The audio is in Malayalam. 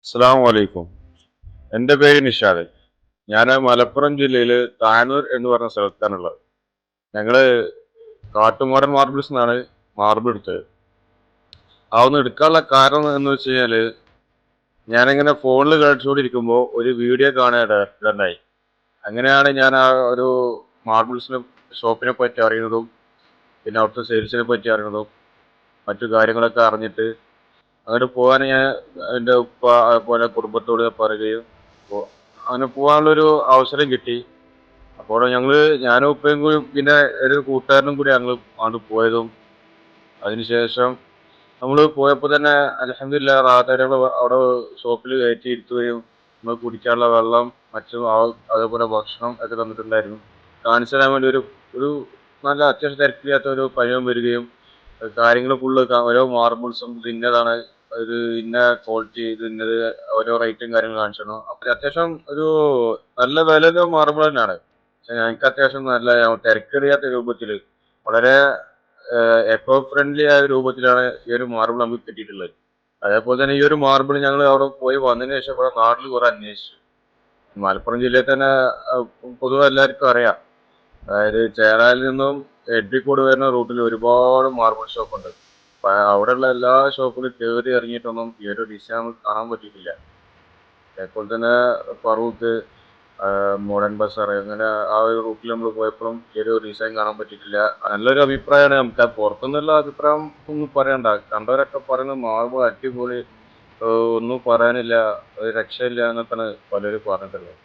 അസ്സലാമു അലൈക്കും. എൻ്റെ പേര് നിഷാദ്. ഞാൻ മലപ്പുറം ജില്ലയിൽ താനൂർ എന്ന് പറഞ്ഞ സ്ഥലത്താണുള്ളത്. ഞങ്ങള് കാട്ടുമോടൻ മാർബിൾസ് എന്നാണ് മാർബിൾ എടുത്തത്. അതൊന്ന് എടുക്കാനുള്ള കാരണം എന്ന് വെച്ച് കഴിഞ്ഞാൽ ഞാനിങ്ങനെ ഫോണിൽ കളിച്ചുകൊണ്ടിരിക്കുമ്പോൾ ഒരു വീഡിയോ കാണാൻ ഇടണ്ടായി. അങ്ങനെയാണ് ഞാൻ ആ ഒരു മാർബിൾസിനെ ഷോപ്പിനെ പറ്റി അറിയുന്നതും പിന്നെ അവിടുത്തെ സെയിൽസിനെ പറ്റി അറിയുന്നതും മറ്റു കാര്യങ്ങളൊക്കെ അറിഞ്ഞിട്ട് അങ്ങോട്ട് പോകാൻ ഞാൻ എൻ്റെ ഉപ്പ അതുപോലെ കുടുംബത്തോട് പറയുകയും അങ്ങനെ പോകാനുള്ളൊരു അവസരം കിട്ടി. അപ്പോൾ ഞാനും ഉപ്പയും കൂടി പിന്നെ ഒരു കൂട്ടുകാരനും കൂടി ഞങ്ങൾ അങ്ങോട്ട് പോയതും അതിനുശേഷം നമ്മൾ പോയപ്പോൾ തന്നെ അൽഹംദുലില്ലാ റാഹത്തായികൾ അവിടെ ഷോപ്പിൽ കയറ്റി ഇരുത്തുകയും നമ്മൾ കുടിക്കാനുള്ള വെള്ളം മറ്റും അതേപോലെ ഭക്ഷണം ഒക്കെ തന്നിട്ടുണ്ടായിരുന്നു. കാണിച്ചു തരാൻ വേണ്ടി ഒരു ഒരു നല്ല അത്യാവശ്യം തിരക്കില്ലാത്ത ഒരു പയ്യൻ വരികയും കാര്യങ്ങൾ ഫുള്ള് ഓരോ മാർബിൾസും ഇത് ഇന്നതാണ്, ഇത് ഇന്ന ക്വാളിറ്റി, ഇത് ഇന്നത് ഓരോ റേറ്റും കാര്യങ്ങളും കാണിച്ചു തന്നു. അപ്പം അത്യാവശ്യം ഒരു നല്ല വിലയുള്ള മാർബിൾ തന്നെയാണ്. പക്ഷെ ഞങ്ങൾക്ക് അത്യാവശ്യം നല്ല തിരക്കേറിയാത്ത രൂപത്തിൽ വളരെ എക്കോ ഫ്രണ്ട്ലി ആയ രൂപത്തിലാണ് ഈ ഒരു മാർബിൾ നമുക്ക് കിട്ടിയിട്ടുള്ളത്. അതേപോലെ തന്നെ ഈ ഒരു മാർബിൾ ഞങ്ങൾ അവിടെ പോയി വന്നതിന് ശേഷം ഇവിടെ നാട്ടിൽ കുറെ അന്വേഷിച്ചു. മലപ്പുറം ജില്ലയിൽ തന്നെ പൊതുവെ എല്ലാവർക്കും അറിയാം. അതായത് ചേറാലിൽ നിന്നും എഡ്രിക്കോട് വരുന്ന റൂട്ടിൽ ഒരുപാട് മാർബിൾ ഷോപ്പ് ഉണ്ട്. അപ്പൊ അവിടെയുള്ള എല്ലാ ഷോപ്പിലും കയറി ഇറങ്ങിയിട്ടൊന്നും ഈ ഒരു ഡിസൈൻ നമുക്ക് കാണാൻ പറ്റിയിട്ടില്ല. അതേപോലെ തന്നെ ഫറൂഖ്, മോഡേൺ ബസാർ അങ്ങനെ ആ ഒരു റൂട്ടിൽ നമ്മൾ പോയപ്പോഴും ഈ ഒരു ഡിസൈൻ കാണാൻ പറ്റിയിട്ടില്ല. നല്ലൊരു അഭിപ്രായമാണ്. നമുക്ക് പുറത്തുനിന്നുള്ള അഭിപ്രായം ഒന്നും പറയണ്ട. കണ്ടവരൊക്കെ പറയുന്നത് മാർബിൾ അടിപൊളി, ഒന്നും പറയാനില്ല, ഒരു രക്ഷയില്ല എന്നൊക്കെയാണ് പലരും പറഞ്ഞിട്ടുള്ളത്.